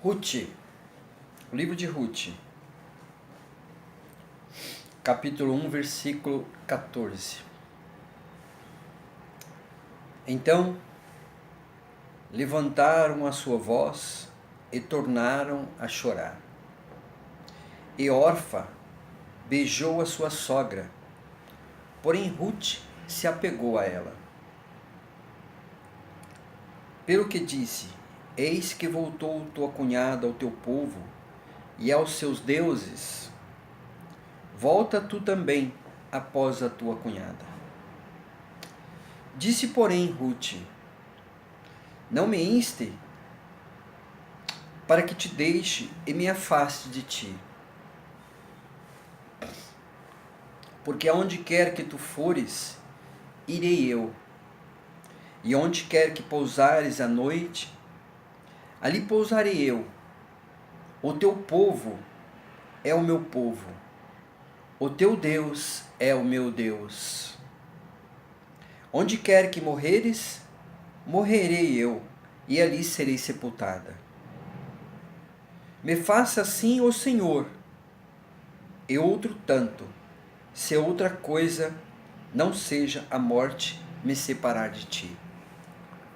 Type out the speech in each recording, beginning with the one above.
Ruth, o livro de Ruth, capítulo 1, versículo 14. Então levantaram a sua voz e tornaram a chorar. E Orfa beijou a sua sogra, porém Ruth se apegou a ela. Pelo que disse: eis que voltou tua cunhada ao teu povo e aos seus deuses. Volta tu também após a tua cunhada. Disse, porém, Ruth: não me inste para que te deixe e me afaste de ti. Porque aonde quer que tu fores, irei eu. E onde quer que pousares à noite, ali pousarei eu. O teu povo é o meu povo. O teu Deus é o meu Deus. Onde quer que morreres, morrerei eu, e ali serei sepultada. Me faça assim o Senhor, e outro tanto, se outra coisa não seja a morte me separar de ti.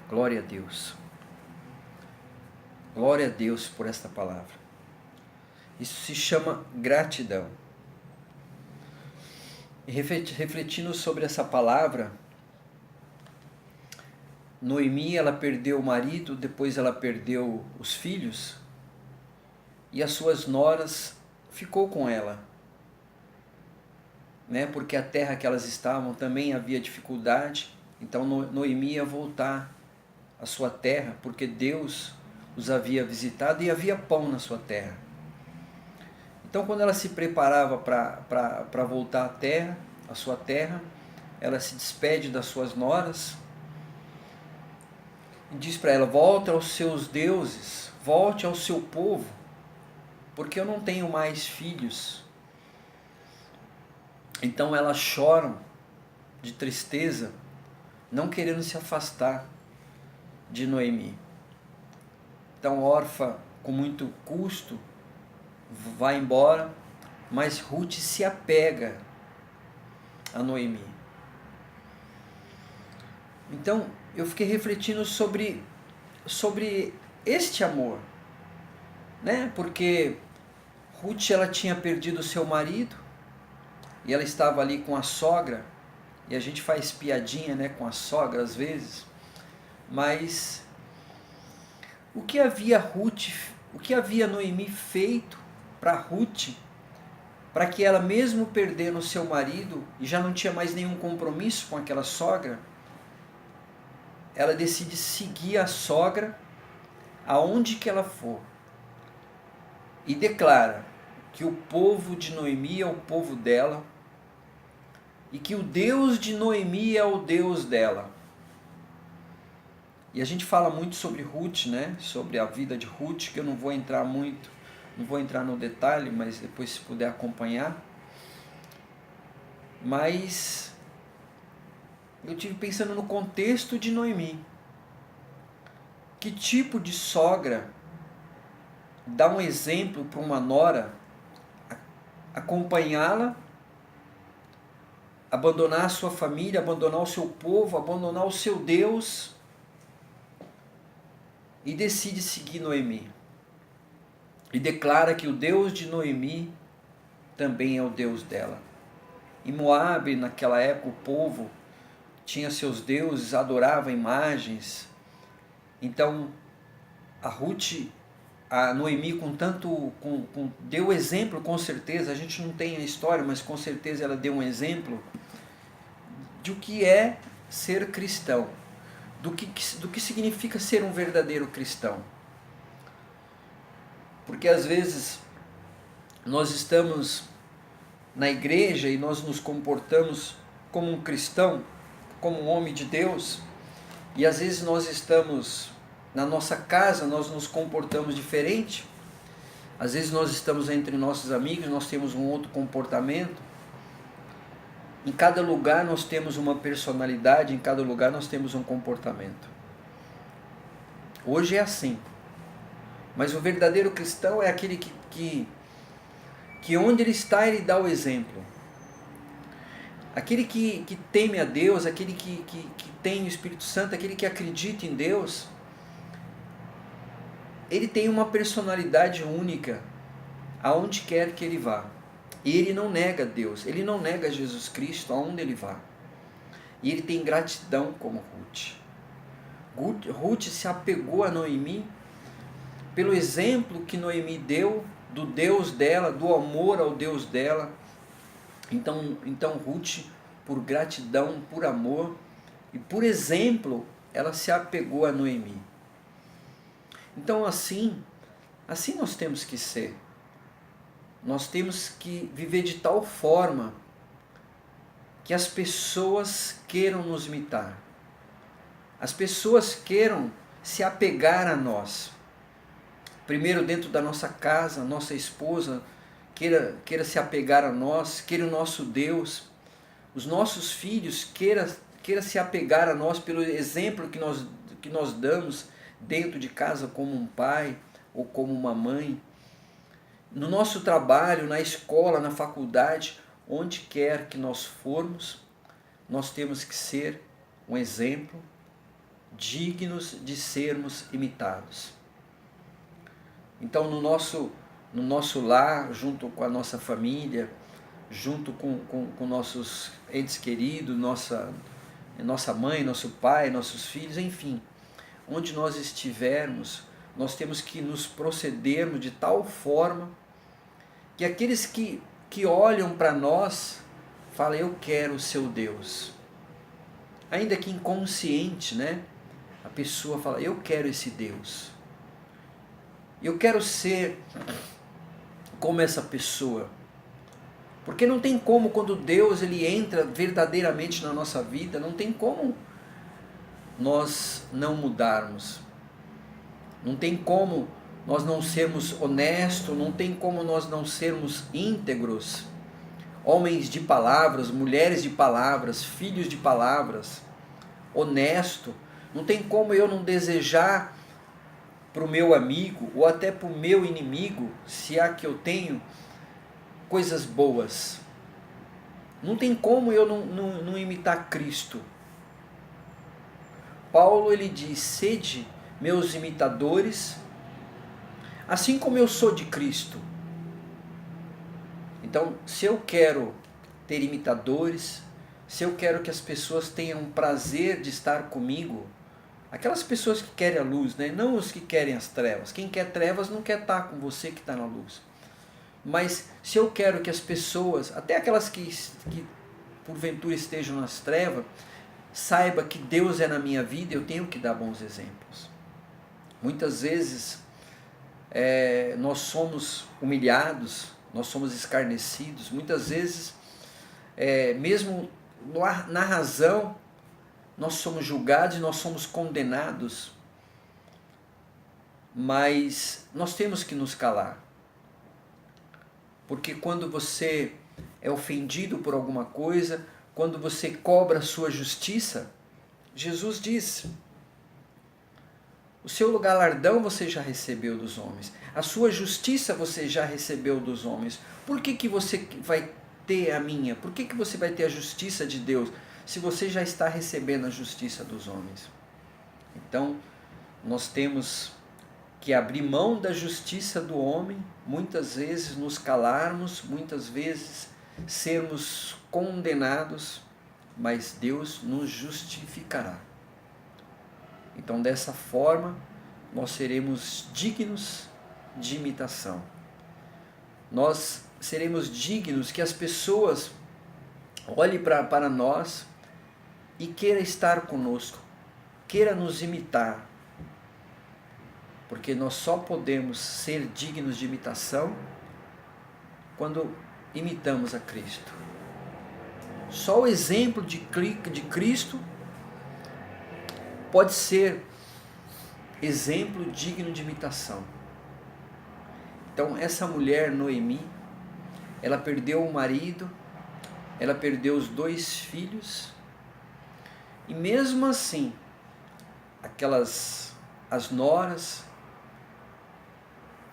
Glória a Deus. Glória a Deus por esta palavra. Isso se chama gratidão. E refletindo sobre essa palavra, Noemi, ela perdeu o marido, depois ela perdeu os filhos, e as suas noras ficou com ela, né? Porque a terra que elas estavam também havia dificuldade, então Noemi ia voltar à sua terra, porque Deus os havia visitado e havia pão na sua terra. Então, quando ela se preparava para voltar à terra, à sua terra, ela se despede das suas noras e diz para ela: volte aos seus deuses, volte ao seu povo, porque eu não tenho mais filhos. Então elas choram de tristeza, não querendo se afastar de Noemi. Então Orfa, com muito custo, vai embora, mas Ruth se apega a Noemi. Então eu fiquei refletindo sobre este amor, né? Porque Ruth, ela tinha perdido seu marido e ela estava ali com a sogra, e a gente faz piadinha, né, com a sogra às vezes, mas o que havia Noemi feito para Ruth, para que ela, mesmo perdendo seu marido e já não tinha mais nenhum compromisso com aquela sogra, ela decide seguir a sogra aonde que ela for e declara que o povo de Noemi é o povo dela e que o Deus de Noemi é o Deus dela. E a gente fala muito sobre Ruth, né? Sobre a vida de Ruth, que eu não vou entrar no detalhe, mas depois, se puder acompanhar. Mas eu tive pensando no contexto de Noemi. Que tipo de sogra dá um exemplo para uma nora acompanhá-la, abandonar a sua família, abandonar o seu povo, abandonar o seu Deus, e decide seguir Noemi. E declara que o Deus de Noemi também é o Deus dela. Em Moabe, naquela época, o povo tinha seus deuses, adorava imagens. Então, a Noemi, deu exemplo, com certeza. A gente não tem a história, mas com certeza ela deu um exemplo de o que é ser cristão, do que significa ser um verdadeiro cristão. Porque às vezes nós estamos na igreja e nós nos comportamos como um cristão, como um homem de Deus, e às vezes nós estamos na nossa casa, nós nos comportamos diferente. Às vezes nós estamos entre nossos amigos, nós temos um outro comportamento. Em cada lugar nós temos uma personalidade, em cada lugar nós temos um comportamento. Hoje é assim. Mas o verdadeiro cristão é aquele que onde ele está, ele dá o exemplo. Aquele que teme a Deus, aquele que tem o Espírito Santo, aquele que acredita em Deus, ele tem uma personalidade única aonde quer que ele vá. E ele não nega Deus, ele não nega Jesus Cristo aonde ele vá. E ele tem gratidão como Ruth. Ruth se apegou a Noemi pelo exemplo que Noemi deu do Deus dela, do amor ao Deus dela. Então Ruth, por gratidão, por amor e por exemplo, ela se apegou a Noemi. Então assim nós temos que ser. Nós temos que viver de tal forma que as pessoas queiram nos imitar. As pessoas queiram se apegar a nós. Primeiro dentro da nossa casa, nossa esposa queira se apegar a nós, queira o nosso Deus. Os nossos filhos queira se apegar a nós pelo exemplo que nós damos dentro de casa como um pai ou como uma mãe. No nosso trabalho, na escola, na faculdade, onde quer que nós formos, nós temos que ser um exemplo dignos de sermos imitados. Então no nosso lar, junto com a nossa família, junto com nossos entes queridos, nossa mãe, nosso pai, nossos filhos, enfim, onde nós estivermos, nós temos que nos procedermos de tal forma que aqueles que olham para nós falam: eu quero o seu Deus. Ainda que inconsciente, né? A pessoa fala: eu quero esse Deus. Eu quero ser como essa pessoa. Porque não tem como, quando Deus ele entra verdadeiramente na nossa vida, não tem como nós não mudarmos. Não tem como nós não sermos honestos, não tem como nós não sermos íntegros. Homens de palavras, mulheres de palavras, filhos de palavras, honesto. Não tem como eu não desejar para o meu amigo ou até para o meu inimigo, se há que eu tenho, coisas boas. Não tem como eu não imitar Cristo. Paulo ele diz: sede meus imitadores, assim como eu sou de Cristo. Então, se eu quero ter imitadores, se eu quero que as pessoas tenham prazer de estar comigo, aquelas pessoas que querem a luz, né? Não os que querem as trevas. Quem quer trevas não quer estar com você que está na luz. Mas se eu quero que as pessoas, até aquelas que porventura estejam nas trevas, saiba que Deus é na minha vida, eu tenho que dar bons exemplos. Muitas vezes nós somos humilhados, nós somos escarnecidos, muitas vezes, mesmo na razão, nós somos julgados e nós somos condenados, mas nós temos que nos calar. Porque quando você é ofendido por alguma coisa, quando você cobra a sua justiça, Jesus diz: o seu galardão você já recebeu dos homens, a sua justiça você já recebeu dos homens. Por que você vai ter a minha? Por que você vai ter a justiça de Deus, se você já está recebendo a justiça dos homens? Então, nós temos que abrir mão da justiça do homem, muitas vezes nos calarmos, muitas vezes sermos condenados, mas Deus nos justificará. Então, dessa forma, nós seremos dignos de imitação. Nós seremos dignos que as pessoas olhem para nós e queiram estar conosco, queiram nos imitar. Porque nós só podemos ser dignos de imitação quando imitamos a Cristo. Só o exemplo de Cristo pode ser exemplo digno de imitação. Então, essa mulher, Noemi, ela perdeu o marido, ela perdeu os 2 filhos, e mesmo assim, as noras,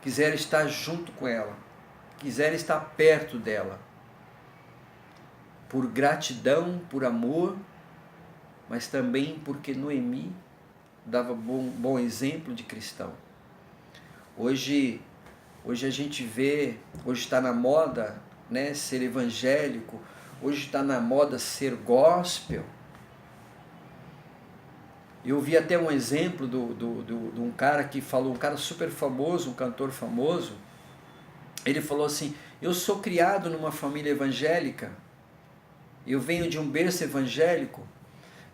quiseram estar junto com ela, quiseram estar perto dela, por gratidão, por amor, mas também porque Noemi dava bom exemplo de cristão. Hoje a gente vê, hoje está na moda, né, ser evangélico, hoje está na moda ser gospel. Eu vi até um exemplo de um cara que falou, um cara super famoso, um cantor famoso. Ele falou assim: eu sou criado numa família evangélica, eu venho de um berço evangélico,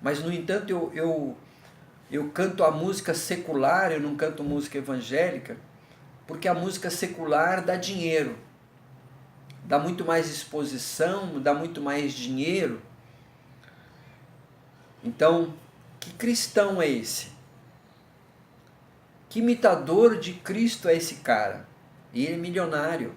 mas no entanto eu canto a música secular, eu não canto música evangélica, porque a música secular dá dinheiro, dá muito mais exposição, dá muito mais dinheiro. Então, que cristão é esse? Que imitador de Cristo é esse cara? E ele é milionário.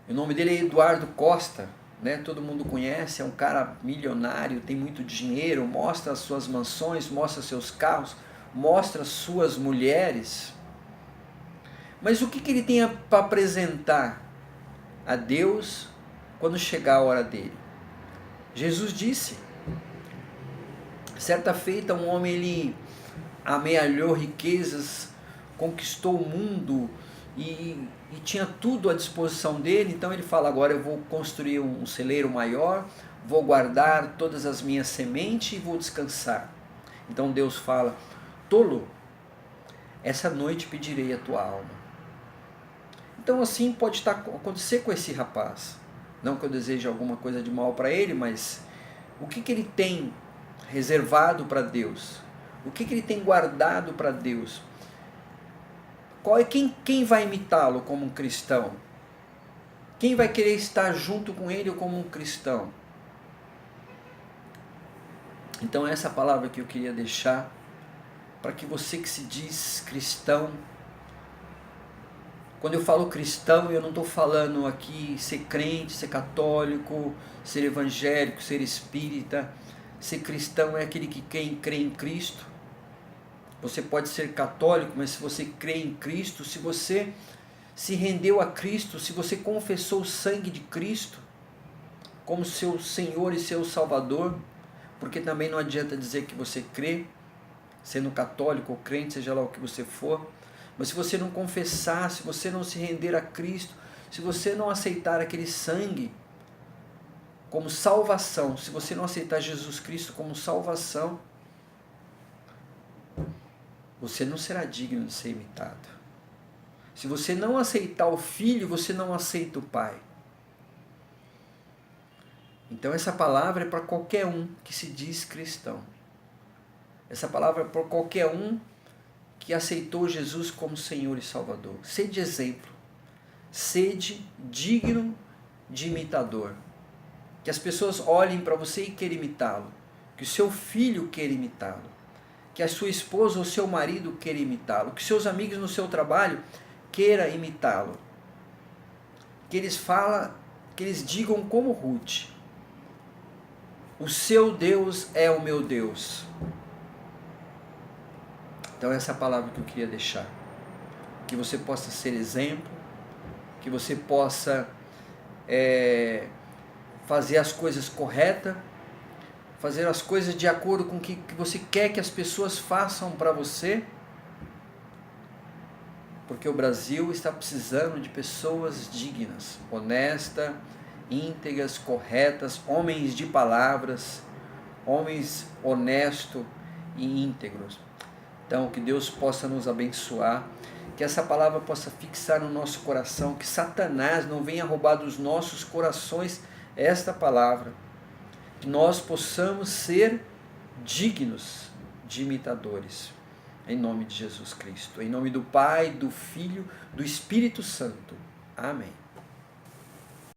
O nome dele é Eduardo Costa, né? Todo mundo conhece, é um cara milionário, tem muito dinheiro, mostra as suas mansões, mostra seus carros, mostra as suas mulheres. Mas o que ele tem para apresentar a Deus quando chegar a hora dele? Jesus disse, certa feita um homem, ele amealhou riquezas, conquistou o mundo e tinha tudo à disposição dele. Então ele fala: agora eu vou construir um celeiro maior, vou guardar todas as minhas sementes e vou descansar. Então Deus fala: tolo, essa noite pedirei a tua alma. Então assim pode acontecer com esse rapaz. Não que eu deseje alguma coisa de mal para ele, mas o que ele tem reservado para Deus? O que ele tem guardado para Deus? Quem vai imitá-lo como um cristão? Quem vai querer estar junto com ele como um cristão? Então essa palavra que eu queria deixar para que você que se diz cristão, quando eu falo cristão, eu não estou falando aqui ser crente, ser católico, ser evangélico, ser espírita. Ser cristão é aquele que crê em Cristo. Você pode ser católico, mas se você crê em Cristo, se você se rendeu a Cristo, se você confessou o sangue de Cristo como seu Senhor e seu Salvador, porque também não adianta dizer que você crê, sendo católico ou crente, seja lá o que você for, mas se você não confessar, se você não se render a Cristo, se você não aceitar aquele sangue como salvação, se você não aceitar Jesus Cristo como salvação, você não será digno de ser imitado. Se você não aceitar o Filho, você não aceita o Pai. Então essa palavra é para qualquer um que se diz cristão. Essa palavra é para qualquer um que aceitou Jesus como Senhor e Salvador. Sede exemplo. Sede digno de imitador. Que as pessoas olhem para você e queiram imitá-lo. Que o seu filho queira imitá-lo. Que a sua esposa ou seu marido queira imitá-lo. Que seus amigos no seu trabalho queira imitá-lo. Que eles digam como Ruth: o seu Deus é o meu Deus. Então essa é a palavra que eu queria deixar. Que você possa ser exemplo, que você possa fazer as coisas corretas, fazer as coisas de acordo com o que você quer que as pessoas façam para você, porque o Brasil está precisando de pessoas dignas, honestas, íntegras, corretas, homens de palavras, homens honestos e íntegros. Então, que Deus possa nos abençoar, que essa palavra possa fixar no nosso coração, que Satanás não venha roubar dos nossos corações esta palavra, que nós possamos ser dignos de imitadores, em nome de Jesus Cristo, em nome do Pai, do Filho, do Espírito Santo. Amém.